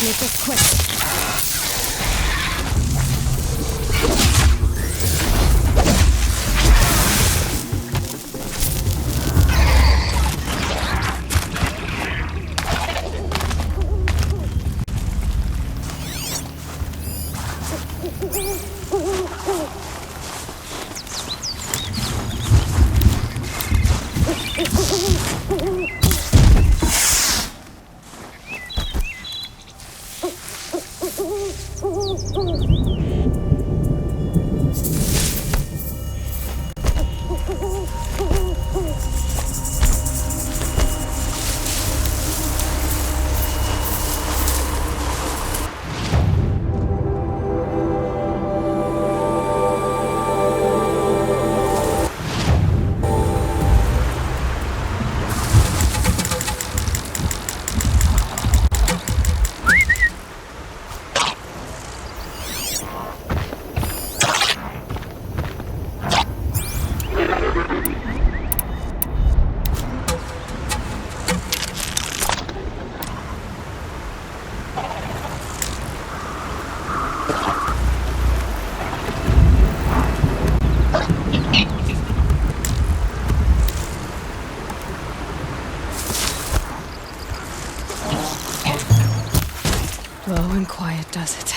Make this quick. Low and quiet does it.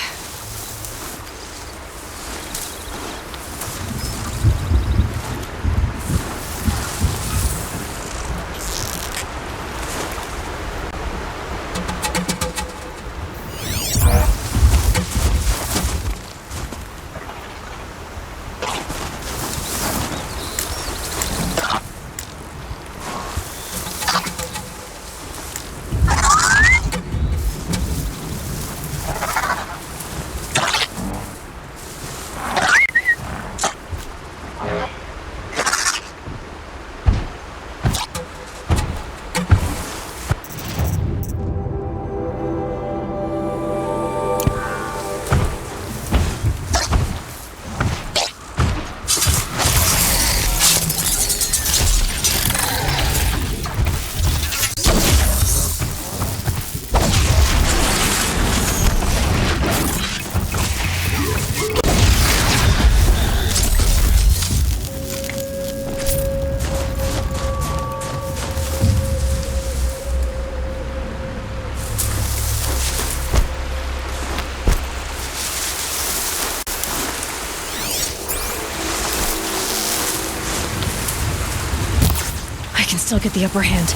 Still get the upper hand.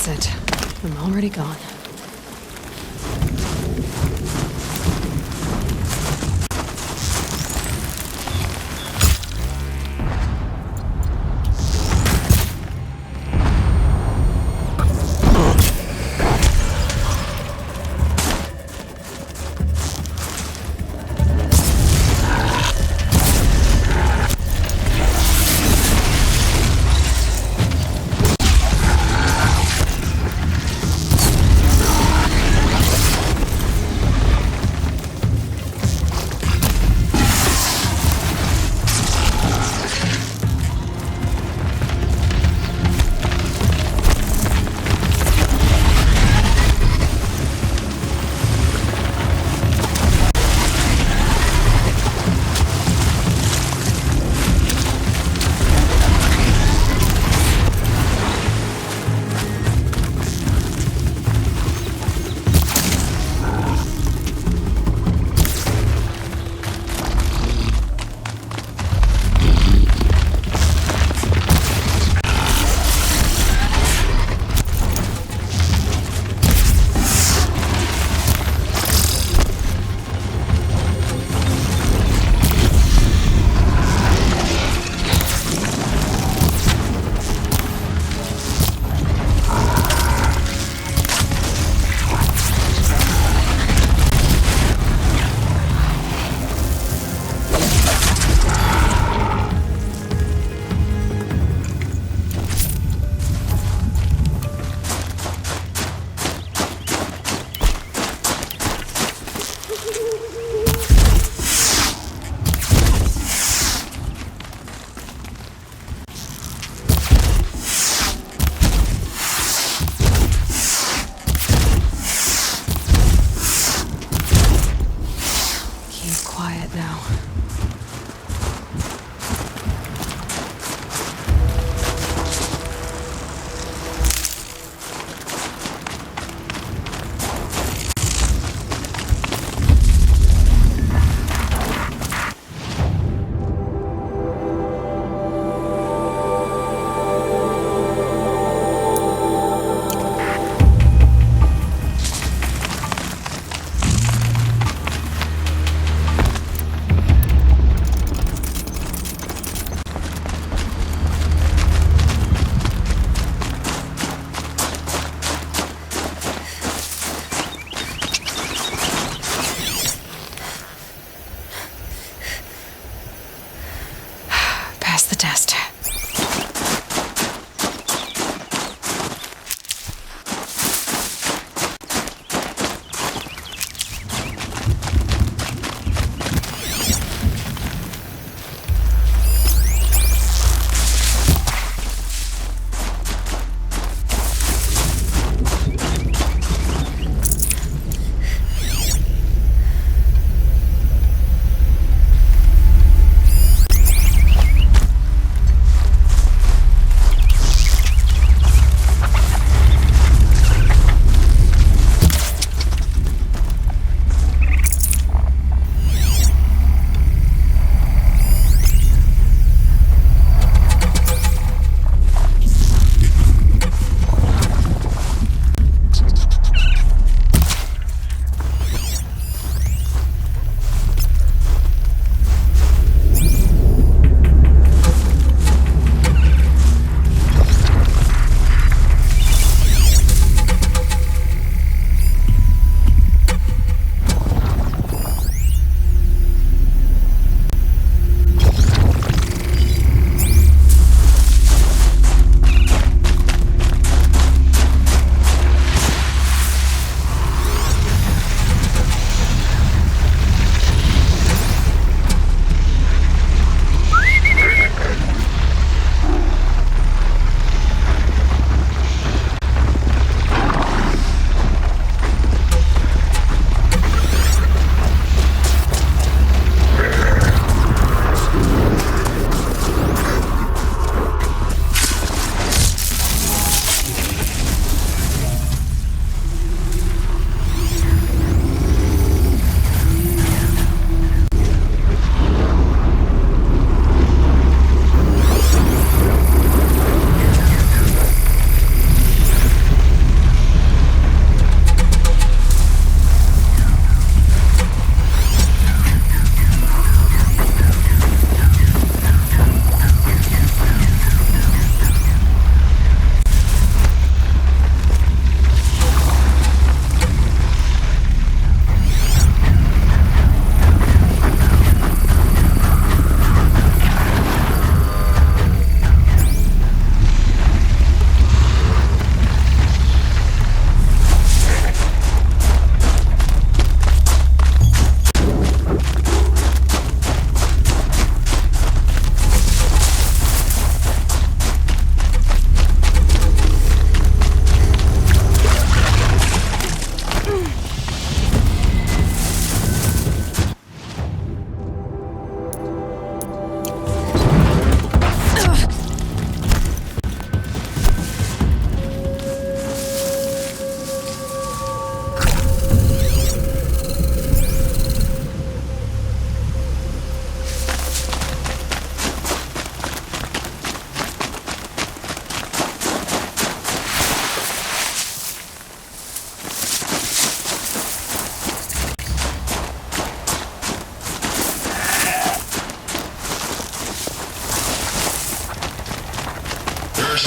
it. I'm already gone.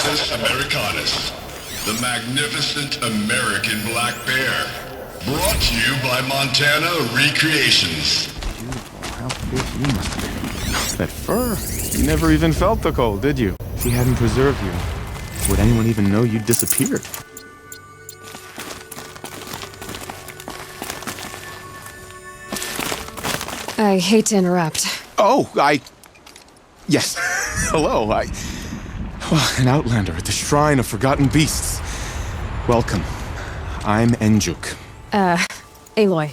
Texas Americanus, the magnificent American black bear. Brought to you by Montana Recreations. Beautiful. How big you must have been. That fur. You never even felt the cold, did you? If he hadn't preserved you, would anyone even know you'd disappeared? I hate to interrupt. Oh, Yes. Hello, an outlander at the Shrine of Forgotten Beasts. Welcome. I'm Enjuk. Aloy.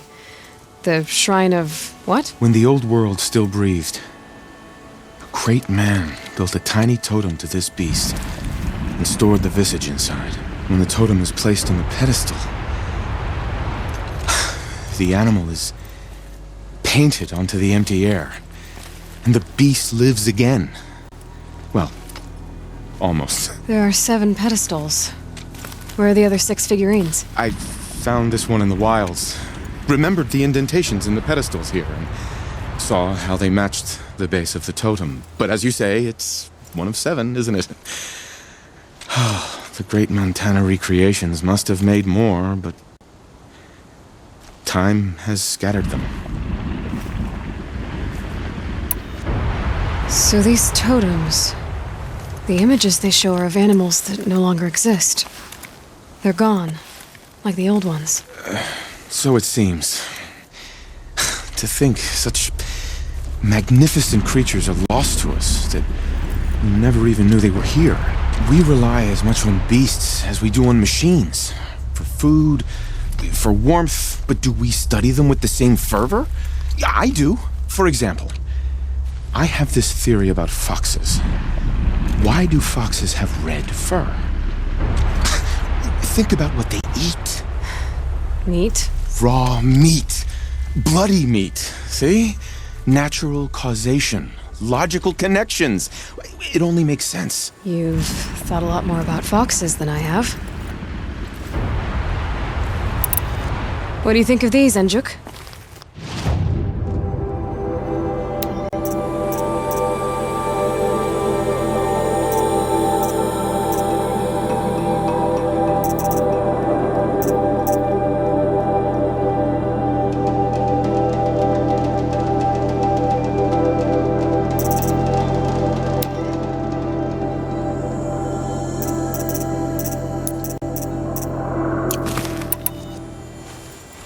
The Shrine of what? When the old world still breathed, a great man built a tiny totem to this beast and stored the visage inside. When the totem is placed on the pedestal, the animal is painted onto the empty air, and the beast lives again. Well, almost. There are 7 pedestals. Where are the other 6 figurines? I found this one in the wilds. Remembered the indentations in the pedestals here, and saw how they matched the base of the totem. But as you say, it's one of 7, isn't it? The great Montana Recreations must have made more, but time has scattered them. So these totems... the images they show are of animals that no longer exist. They're gone, like the old ones. So it seems. To think such magnificent creatures are lost to us, that we never even knew they were here. We rely as much on beasts as we do on machines. For food, for warmth, but do we study them with the same fervor? Yeah, I do. For example, I have this theory about foxes. Why do foxes have red fur? Think about what they eat. Meat? Raw meat. Bloody meat. See? Natural causation. Logical connections. It only makes sense. You've thought a lot more about foxes than I have. What do you think of these, Enjuk?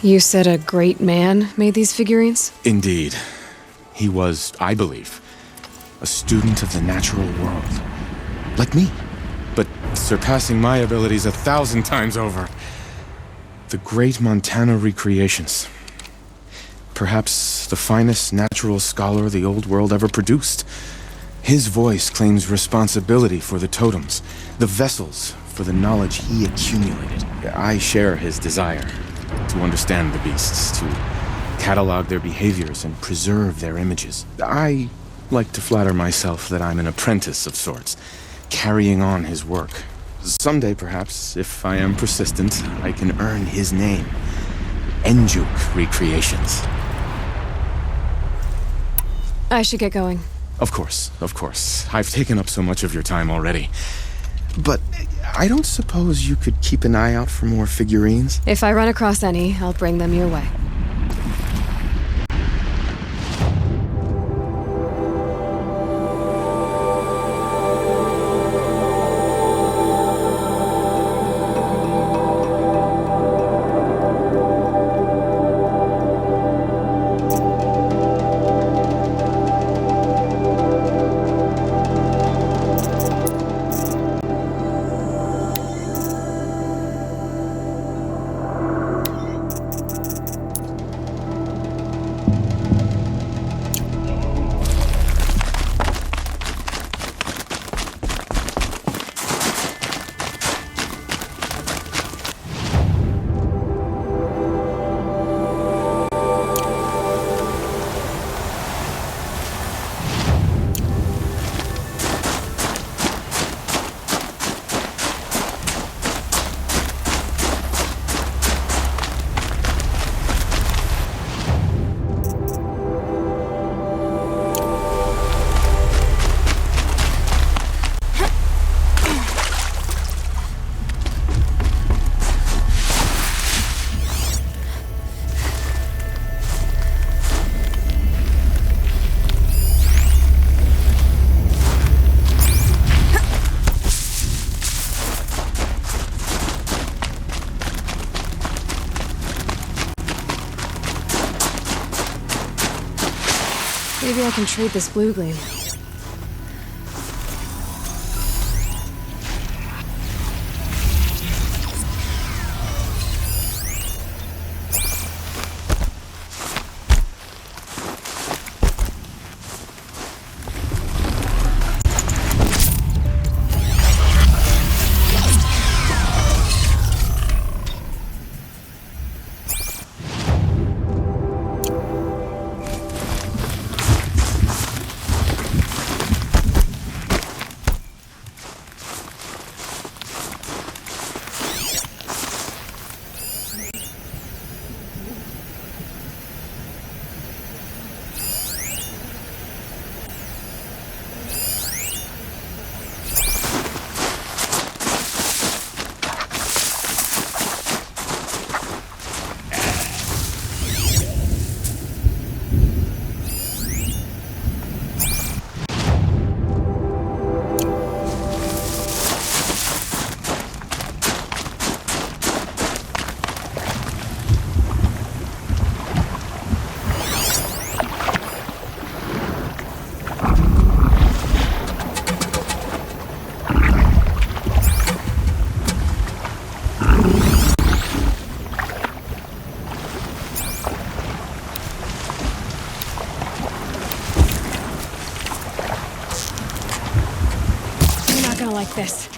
You said a great man made these figurines? Indeed. He was, I believe, a student of the natural world. Like me, but surpassing my abilities 1,000 times over. The great Montana Recreations. Perhaps the finest natural scholar the old world ever produced. His voice claims responsibility for the totems, the vessels for the knowledge he accumulated. I share his desire to understand the beasts, to catalog their behaviors and preserve their images. I like to flatter myself that I'm an apprentice of sorts, carrying on his work. Someday, perhaps, if I am persistent, I can earn his name. Enjuk Recreations. I should get going. Of course, of course. I've taken up so much of your time already. But I don't suppose you could keep an eye out for more figurines? If I run across any, I'll bring them your way. Maybe I can trade this blue gleam. Like this.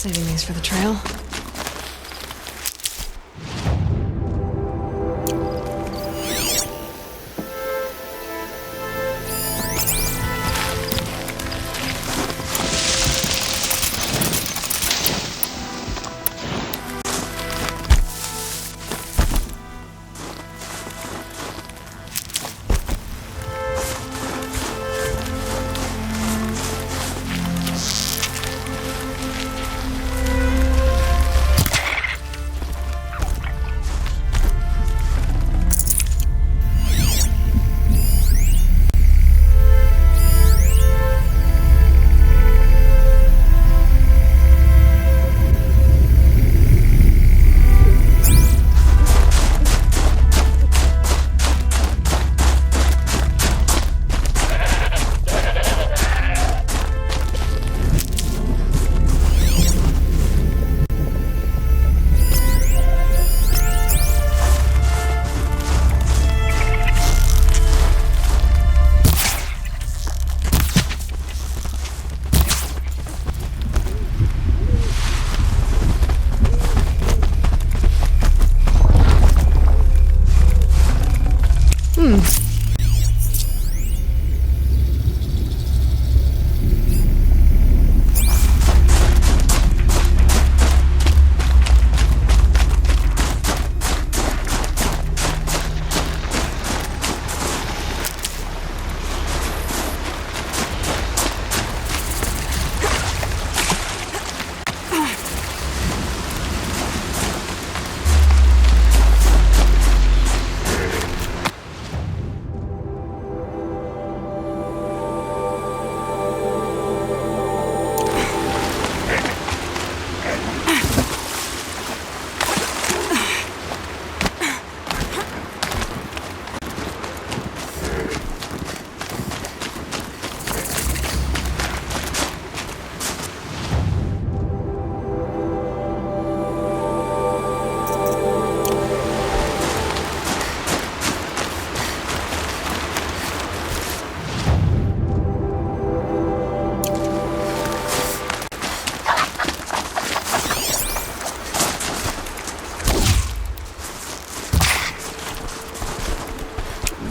Saving these for the trail.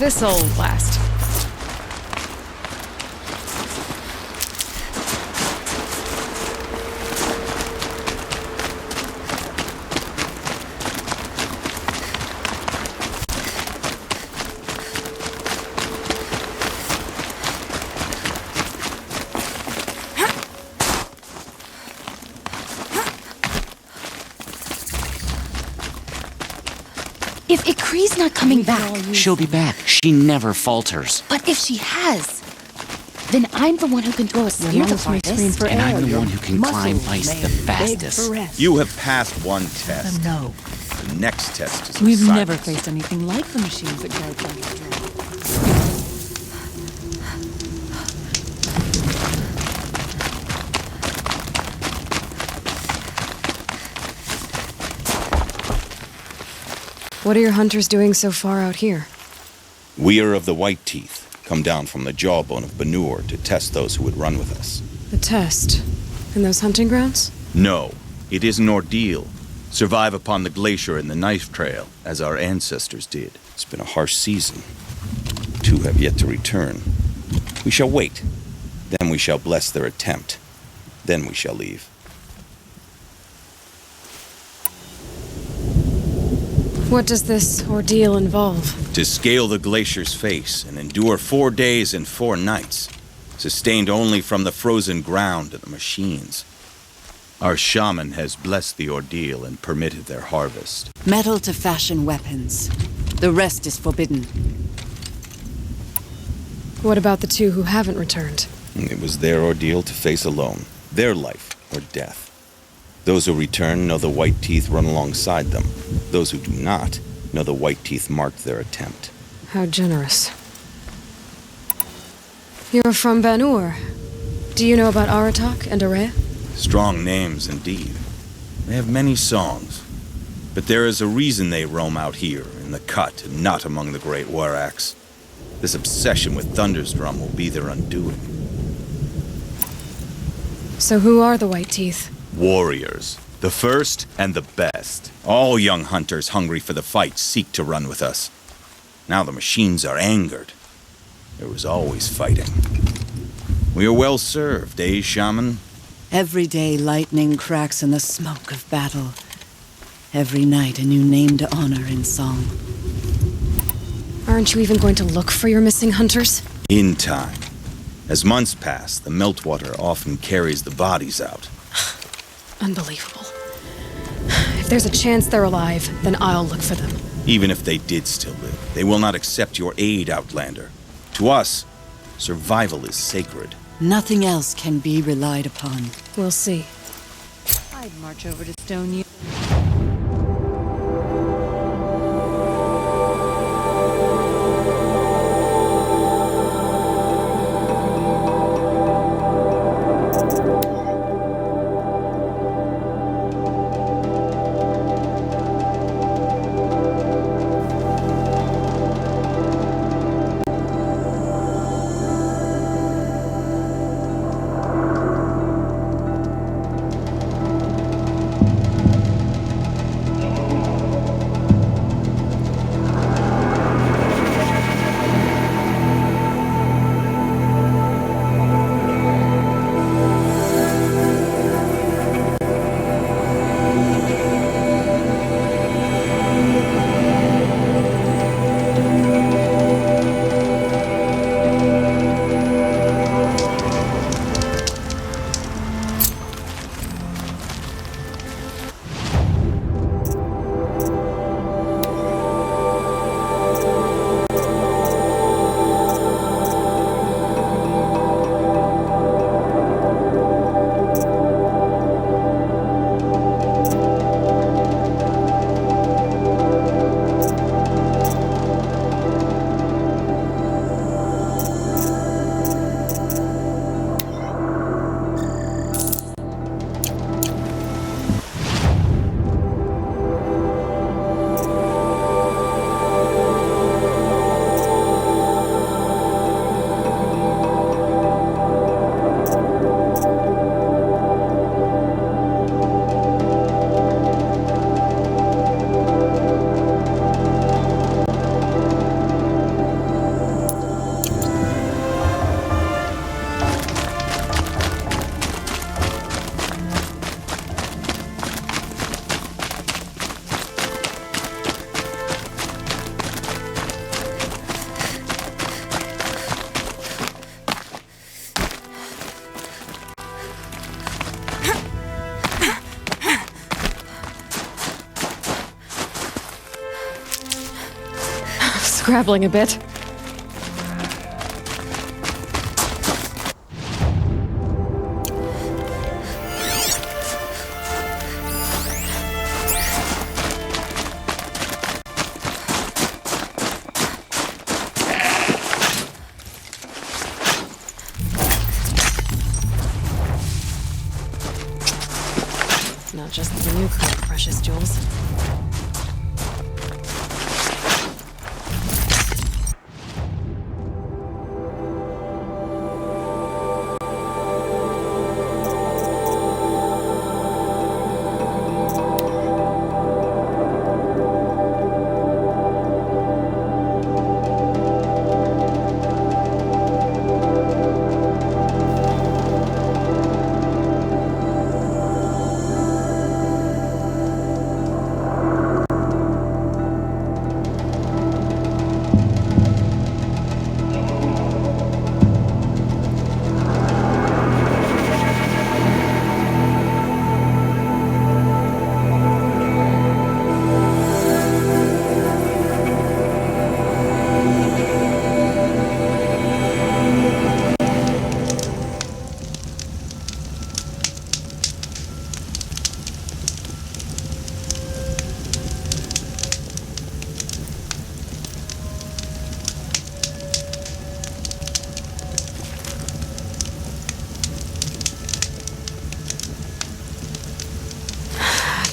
This'll last. If Ikri's not coming back... She'll be back. She never falters. But if she has, then I'm the one who can throw a spear the farthest. And I'm the one who can climb ice the fastest. You have passed one test. No. The next test is We've silence. never faced anything like the machines that guard Thunder's draw. What are your hunters doing so far out here? We are of the White Teeth, come down from the jawbone of Banur to test those who would run with us. The test? In those hunting grounds? No, it is an ordeal. Survive upon the glacier and the knife trail, as our ancestors did. It's been a harsh season. 2 have yet to return. We shall wait. Then we shall bless their attempt. Then we shall leave. What does this ordeal involve? To scale the glacier's face and endure 4 days and 4 nights, sustained only from the frozen ground and the machines. Our shaman has blessed the ordeal and permitted their harvest. Metal to fashion weapons. The rest is forbidden. What about the 2 who haven't returned? It was their ordeal to face alone, their life or death. Those who return know the White Teeth run alongside them. Those who do not know the White Teeth marked their attempt. How generous. You're from Banur. Do you know about Aratak and Araya? Strong names indeed. They have many songs. But there is a reason they roam out here, in the cut, and not among the great Waraks. This obsession with Thunder's Drum will be their undoing. So who are the White Teeth? Warriors. The first and the best. All young hunters hungry for the fight seek to run with us. Now the machines are angered. There was always fighting. We are well served, eh, Shaman? Every day lightning cracks in the smoke of battle. Every night a new name to honor in song. Aren't you even going to look for your missing hunters? In time. As months pass, the meltwater often carries the bodies out. Unbelievable. If there's a chance they're alive, then I'll look for them. Even if they did still live, they will not accept your aid, Outlander. To us, survival is sacred. Nothing else can be relied upon. We'll see. I'd march over to stone you. scrabbling a bit. Not just the new kind of precious jewels.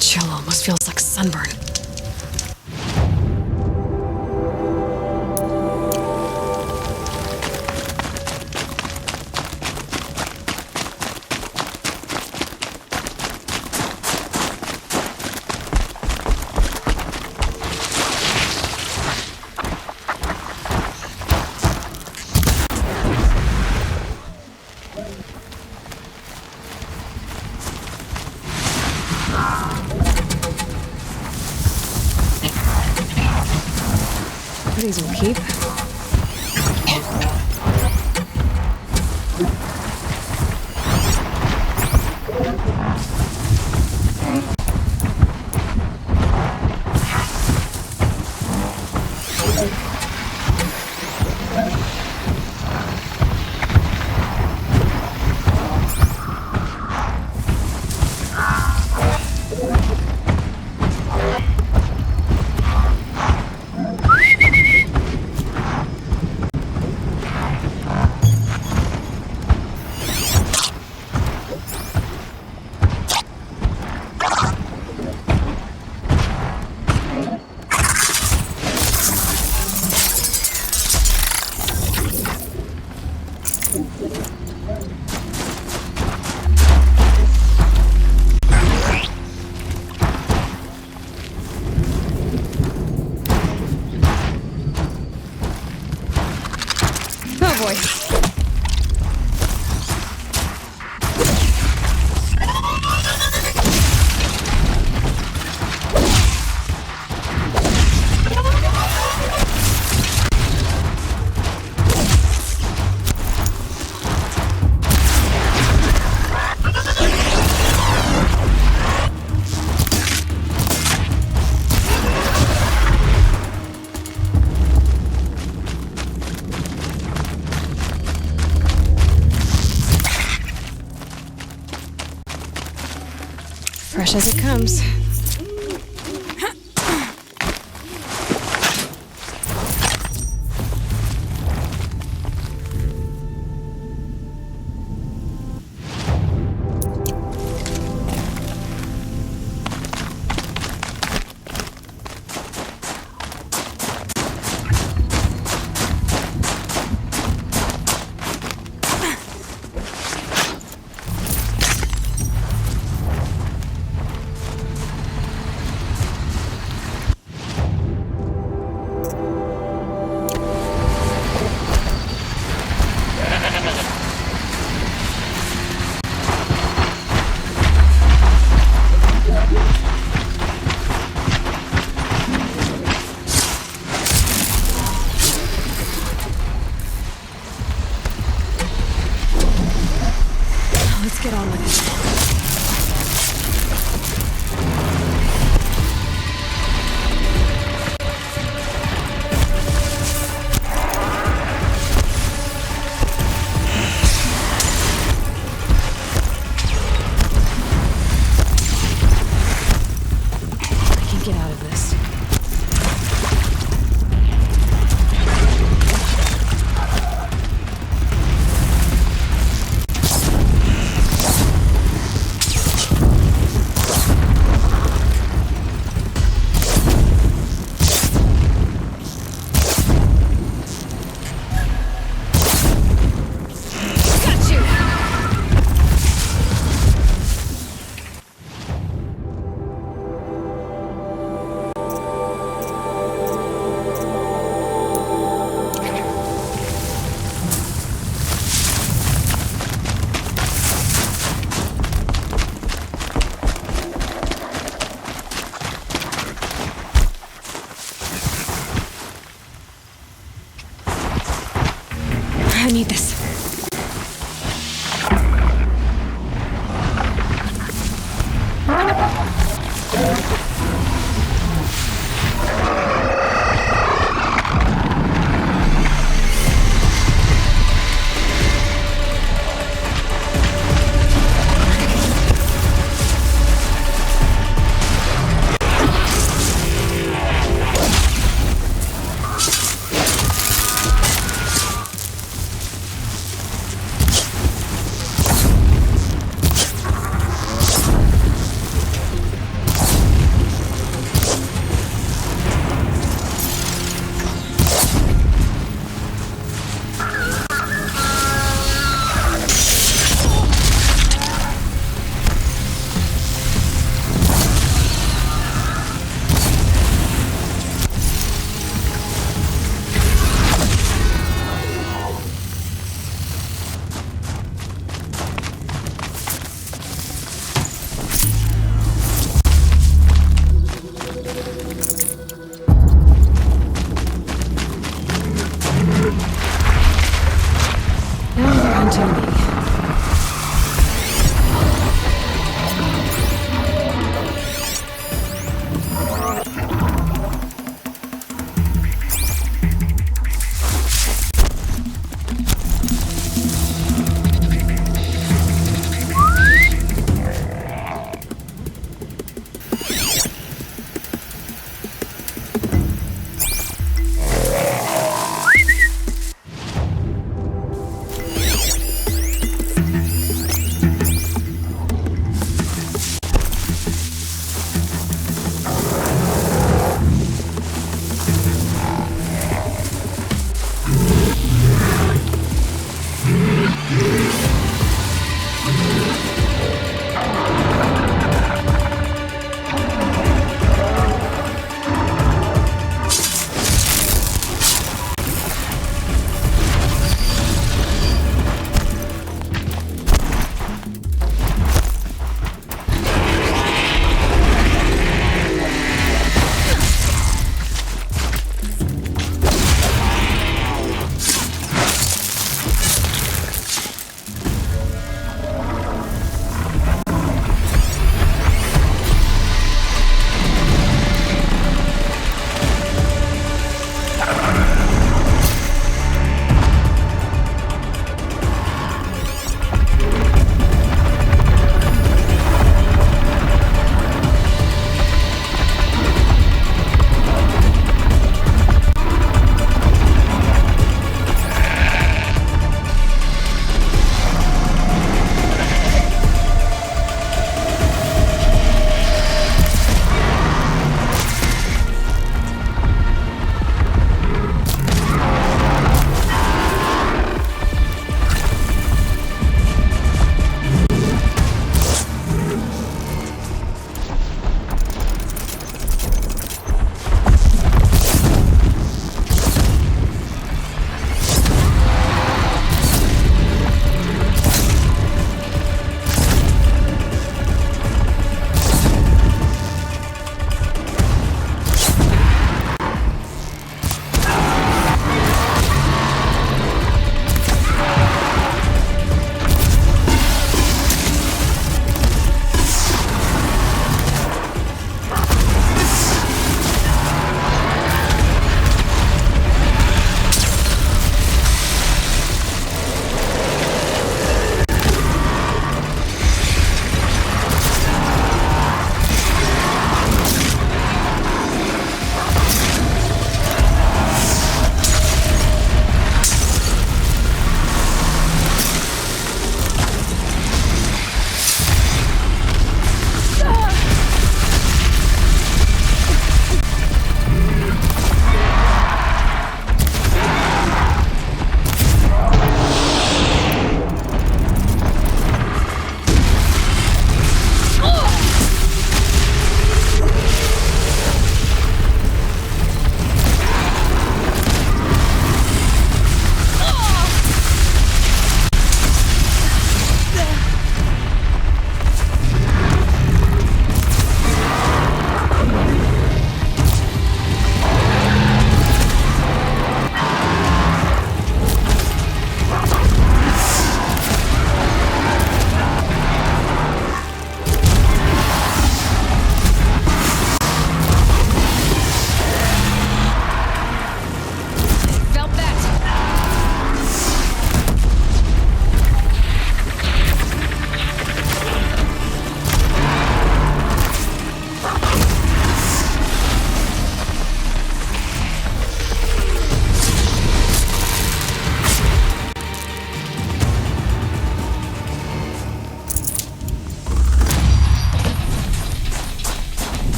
Chill almost feels like sunburn. These will keep. Oh boy. Fresh as it comes. Let's get on with it.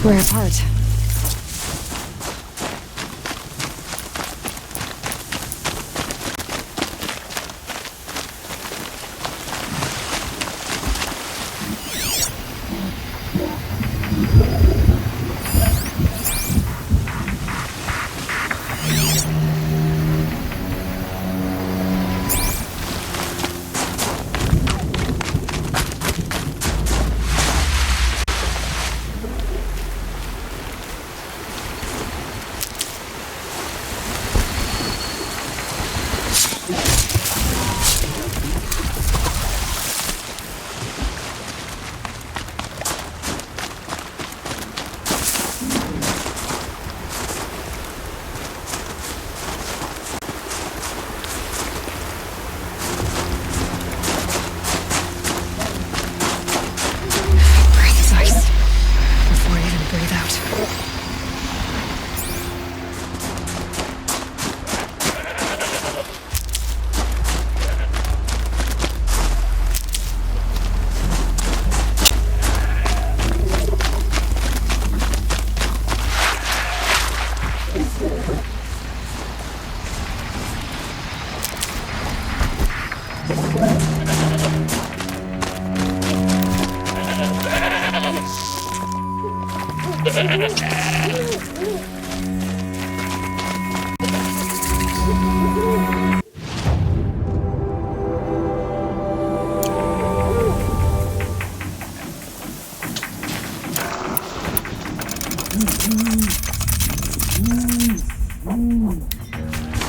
We're apart.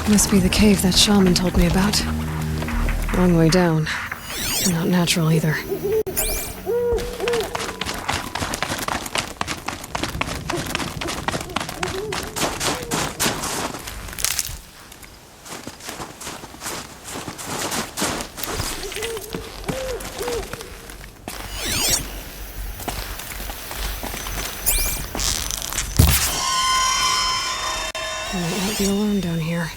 Must be the cave that shaman told me about. Long way down. Not natural either. Might not be alone down here.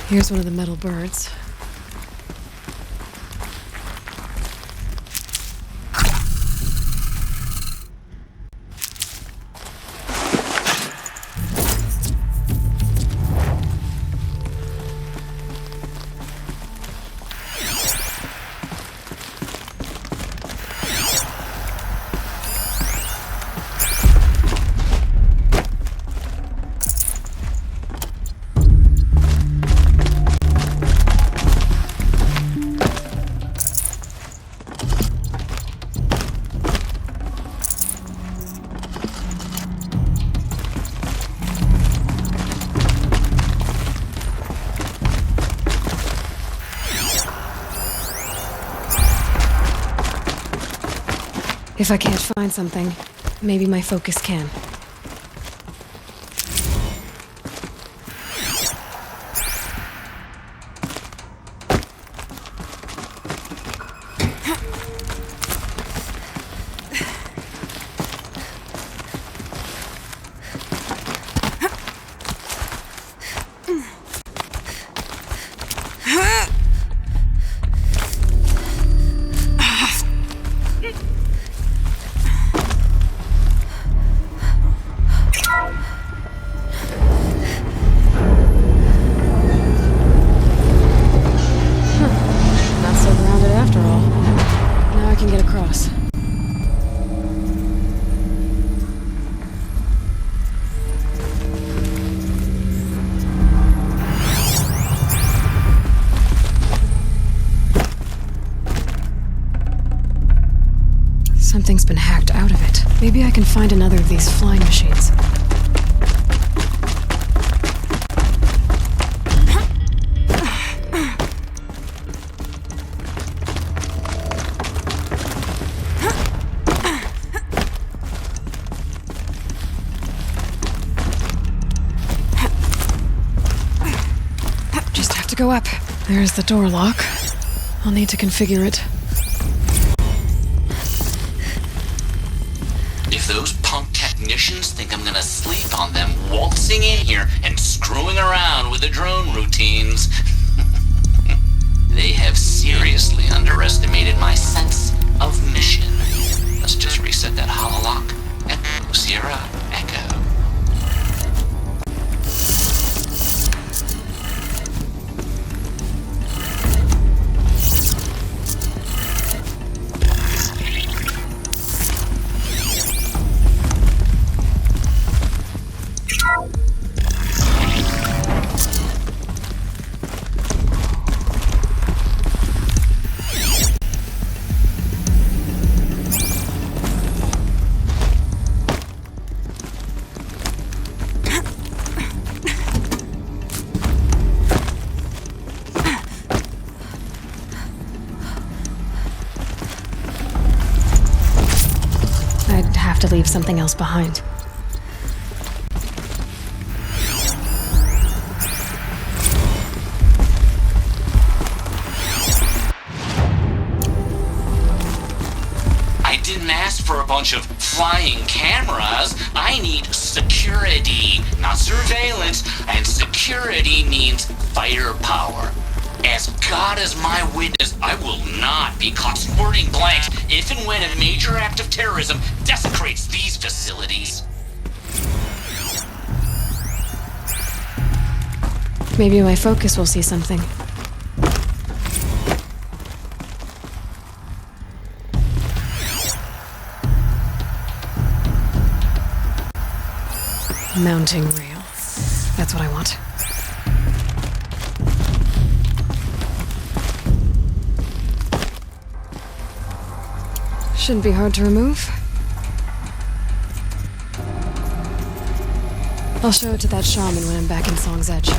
Here's one of the metal birds. If I can't find something, maybe my focus can. Something's been hacked out of it. Maybe I can find another of these flying machines. Just have to go up. There's the door lock. I'll need to configure it. If those punk technicians think I'm gonna sleep on them waltzing in here and screwing around with the drone routines, they have seriously underestimated my sense of mission. Let's just reset that hololock. Echo, Sierra, Echo. To leave something else behind. I didn't ask for a bunch of flying cameras. I need security, not surveillance, and security means firepower. As God is my witness, I will not be caught squirting blanks if and when a major act of terrorism desecrates these facilities. Maybe my focus will see something. Mounting rail. That's what I want. Shouldn't be hard to remove. I'll show it to that shaman when I'm back in Song's Edge.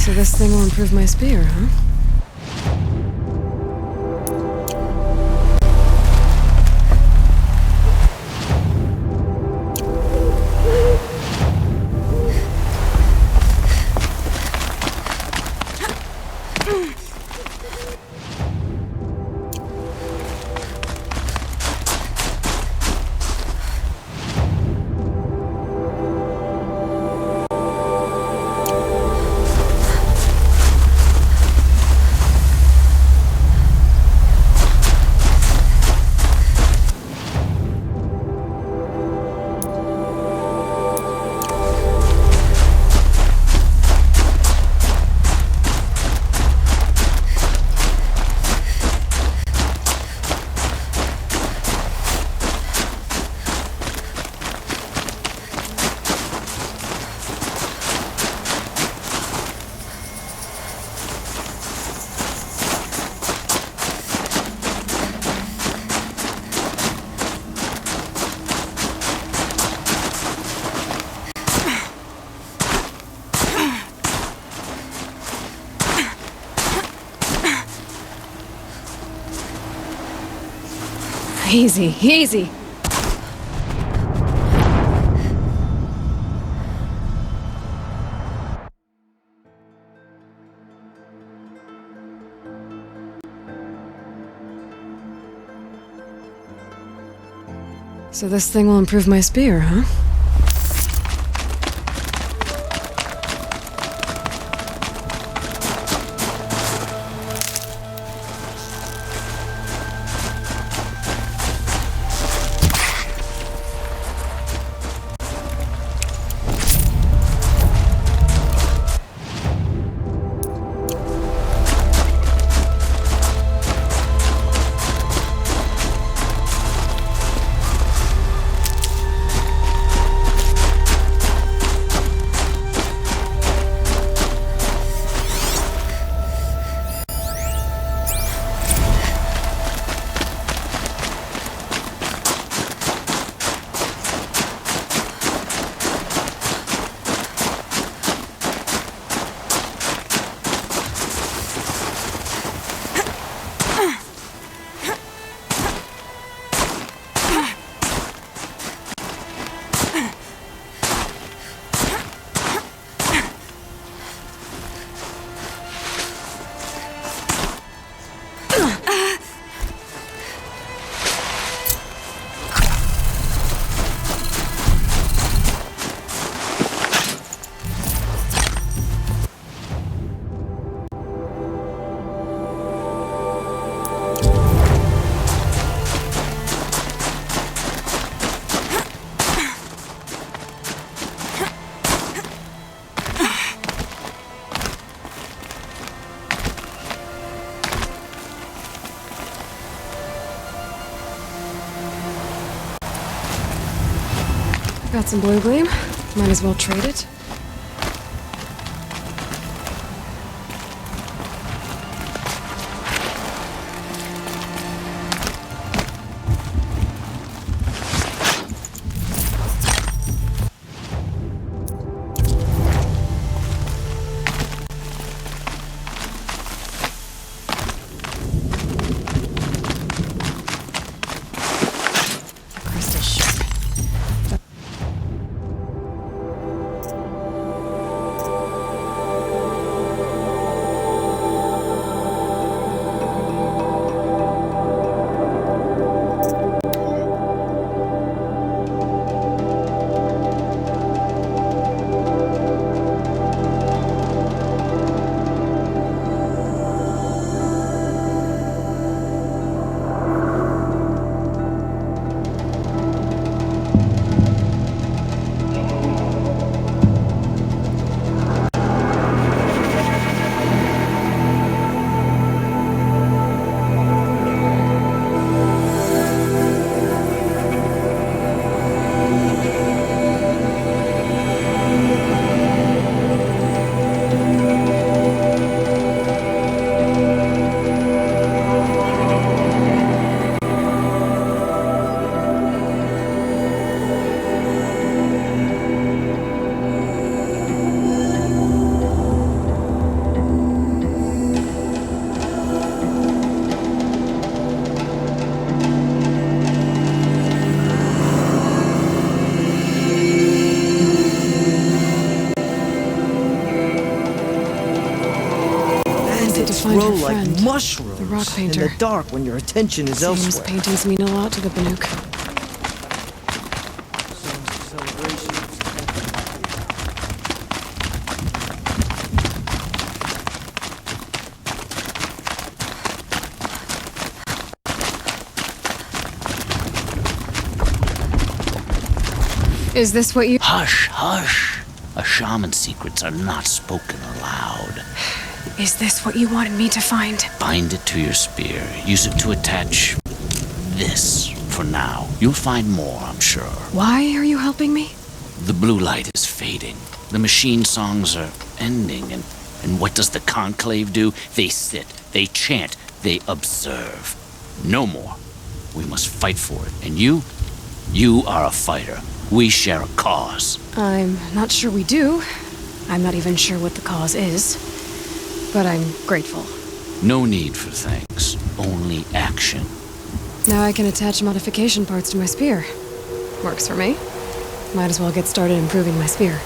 So this thing will improve my spear, huh? Easy, easy. So this thing will improve my spear, huh? Got some blue gleam. Might as well trade it. Grow like mushrooms the rock painter. in the dark when your attention is Seems elsewhere. paintings mean a lot to the Banuk. Is this what you— Hush, hush. A shaman's secrets are not spoken aloud. Is this what you wanted me to find? Bind it to your spear. Use it to attach this for now. You'll find more, I'm sure. Why are you helping me? The blue light is fading. The machine songs are ending. And what does the conclave do? They sit, they chant, they observe. No more. We must fight for it. And you are a fighter. We share a cause. I'm not sure we do. I'm not even sure what the cause is. But I'm grateful. No need for thanks. Only action. Now I can attach modification parts to my spear. Works for me. Might as well get started improving my spear.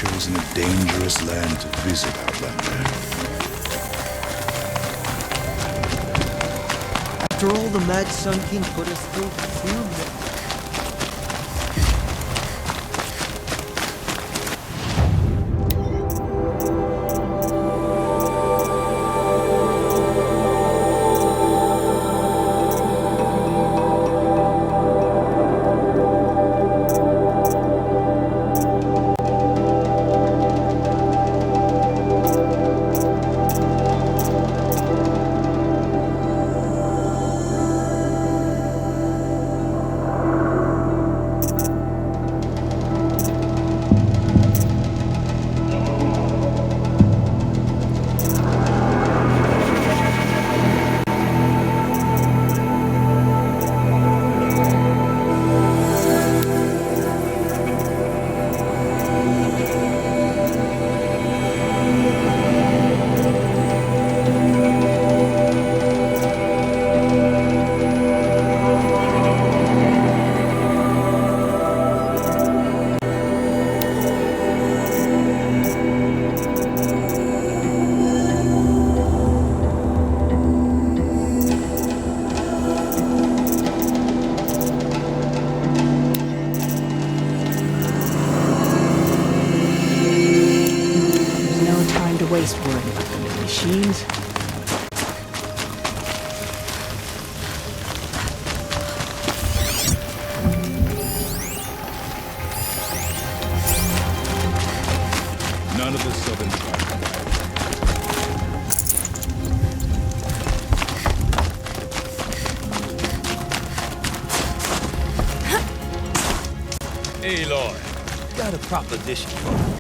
chosen a dangerous land to visit, Outlander. After all the Mad Sun King put us through, Aloy, got a proposition for you.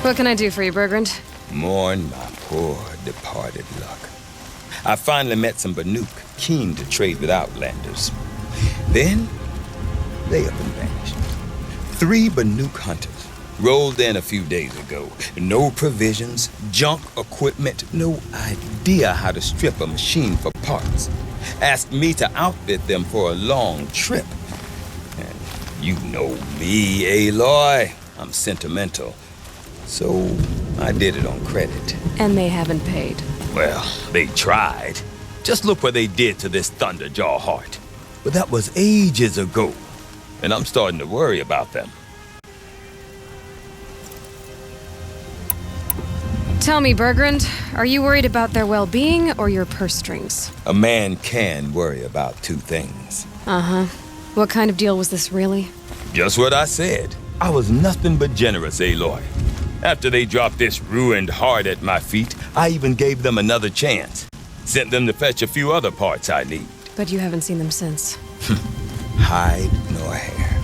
What can I do for you, Bergrand? Mourn my poor departed luck. I finally met some Banuk, keen to trade with Outlanders. Then, they up and vanished. 3 Banuk hunters rolled in a few days ago. No provisions, junk equipment, no idea how to strip a machine for parts. Asked me to outfit them for a long trip. And you know me, Aloy. I'm sentimental. So, I did it on credit. And they haven't paid. Well, they tried. Just look what they did to this Thunderjaw heart. But that was ages ago. And I'm starting to worry about them. Tell me, Bergrand, are you worried about their well-being or your purse strings? A man can worry about 2 things. Uh-huh. What kind of deal was this, really? Just what I said. I was nothing but generous, Aloy. After they dropped this ruined heart at my feet, I even gave them another chance. Sent them to fetch a few other parts I need. But you haven't seen them since. Hide nor hair.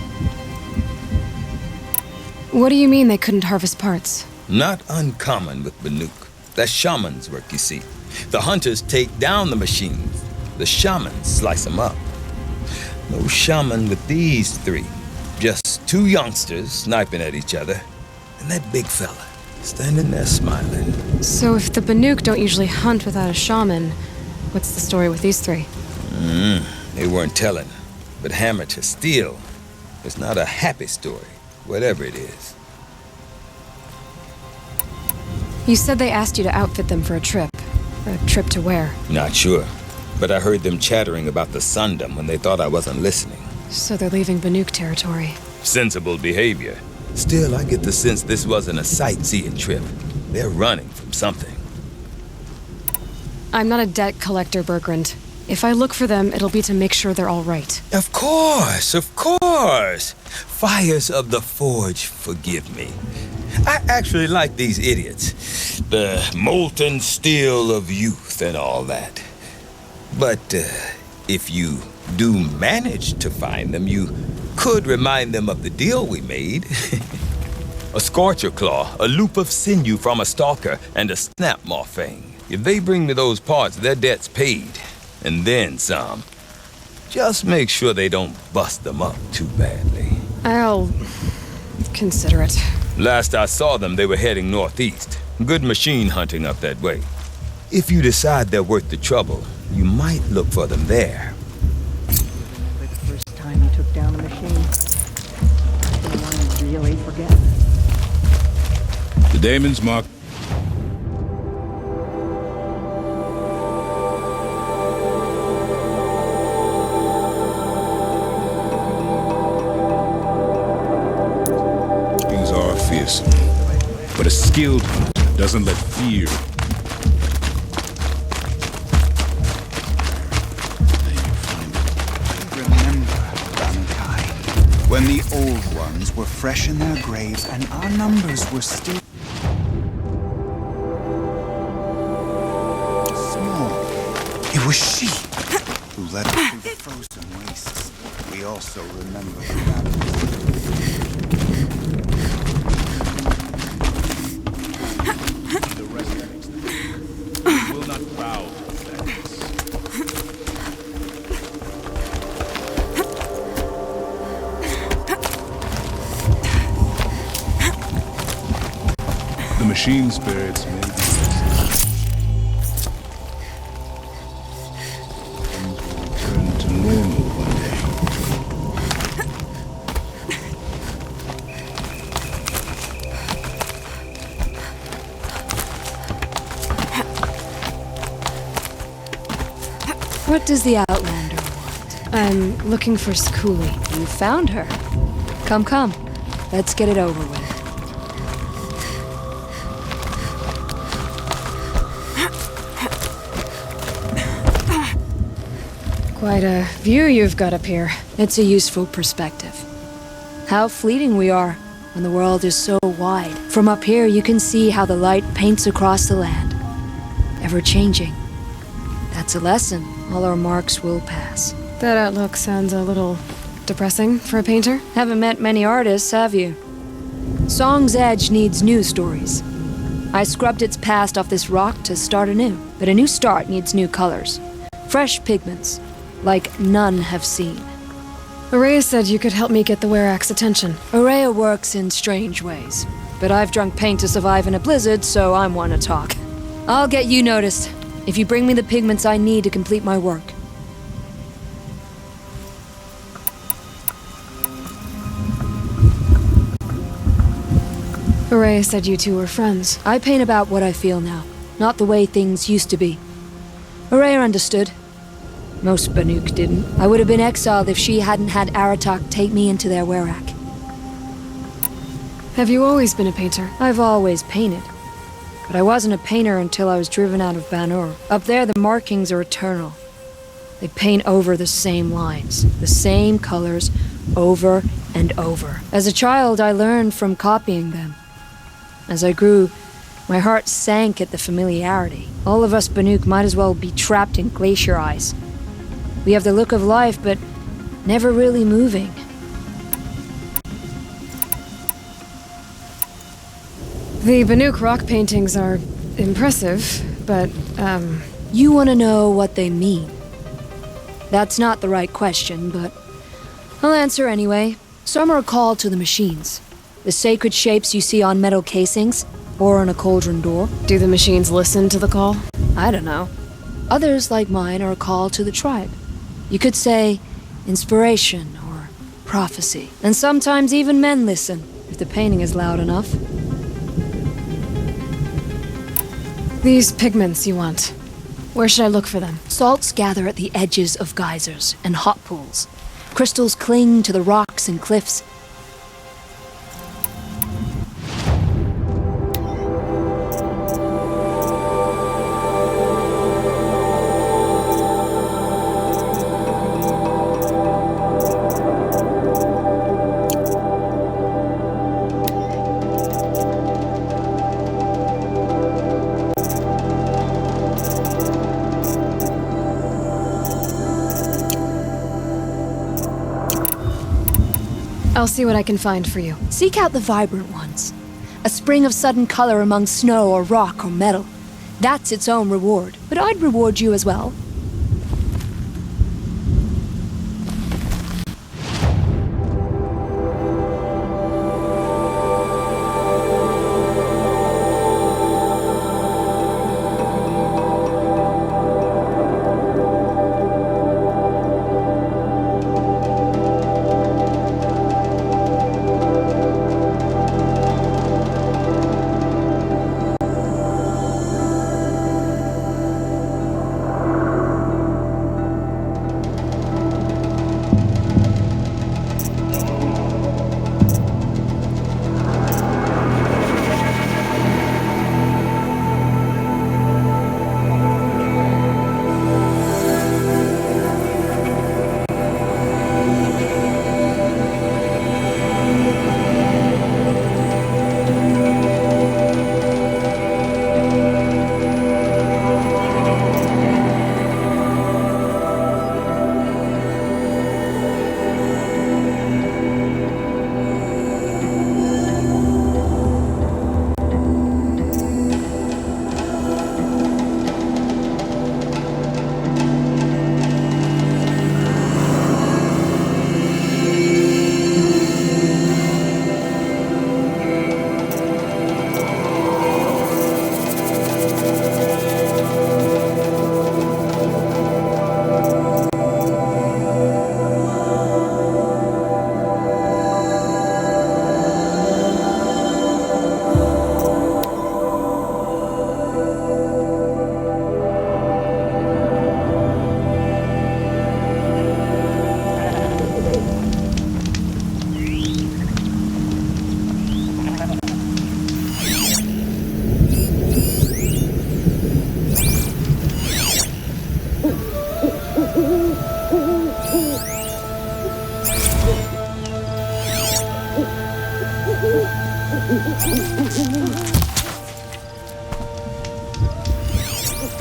What do you mean they couldn't harvest parts? Not uncommon with Banuk. That's shaman's work, you see. The hunters take down the machines. The shamans slice them up. No shaman with these 3. Just 2 youngsters sniping at each other. And that big fella, standing there smiling. So if the Banuk don't usually hunt without a shaman, what's the story with these 3? They weren't telling. But hammer to steel, it's not a happy story, whatever it is. You said they asked you to outfit them for a trip. A trip to where? Not sure. But I heard them chattering about the Sundom when they thought I wasn't listening. So they're leaving Banuk territory. Sensible behavior. Still, I get the sense this wasn't a sightseeing trip. They're running from something. I'm not a debt collector, Bergrand. If I look for them, it'll be to make sure they're all right. Of course, of course. Fires of the Forge, forgive me. I actually like these idiots. The molten steel of youth and all that. But if you do manage to find them, you could remind them of the deal we made. A scorcher claw, a loop of sinew from a stalker, and a snapmaw fang. If they bring me those parts, their debt's paid. And then some. Just make sure they don't bust them up too badly. I'll consider it. Last I saw them, they were heading northeast. Good machine hunting up that way. If you decide they're worth the trouble, you might look for them there. For the first time you took down a machine, the one you really forget. The daemons mark. Things are fearsome, but a skilled hunter doesn't let fear. When the old ones were fresh in their graves and our numbers were still small. It was she who led us through the frozen wastes. We also remember the battles. The rest we will not bow to thanks. The machine spirits may be restless. Things will return to normal one day. What does the Outlander want? I'm looking for Schoolie. You found her. Come, come. Let's get it over with. Quite a view you've got up here. It's a useful perspective. How fleeting we are when the world is so wide. From up here, you can see how the light paints across the land. Ever-changing. That's a lesson. All our marks will pass. That outlook sounds a little depressing for a painter. Haven't met many artists, have you? Song's Edge needs new stories. I scrubbed its past off this rock to start anew. But a new start needs new colors. Fresh pigments. Like none have seen. Araya said you could help me get the Werax's attention. Araya works in strange ways. But I've drunk paint to survive in a blizzard, so I'm one to talk. I'll get you noticed, if you bring me the pigments I need to complete my work. Araya said you two were friends. I paint about what I feel now, not the way things used to be. Araya understood. Most Banuk didn't. I would have been exiled if she hadn't had Aratak take me into their Werak. Have you always been a painter? I've always painted. But I wasn't a painter until I was driven out of Banur. Up there, the markings are eternal. They paint over the same lines, the same colors, over and over. As a child, I learned from copying them. As I grew, my heart sank at the familiarity. All of us Banuk might as well be trapped in glacier ice. We have the look of life, but never really moving. The Banuk rock paintings are impressive, but, You want to know what they mean. That's not the right question, but I'll answer anyway. Some are a call to the machines. The sacred shapes you see on metal casings, or on a cauldron door. Do the machines listen to the call? I don't know. Others, like mine, are a call to the tribe. You could say inspiration or prophecy. And sometimes even men listen, if the painting is loud enough. These pigments you want. Where should I look for them? Salts gather at the edges of geysers and hot pools. Crystals cling to the rocks and cliffs. I'll see what I can find for you. Seek out the vibrant ones. A spring of sudden color among snow or rock or metal. That's its own reward. But I'd reward you as well.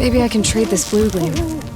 Maybe I can trade this blue gleam.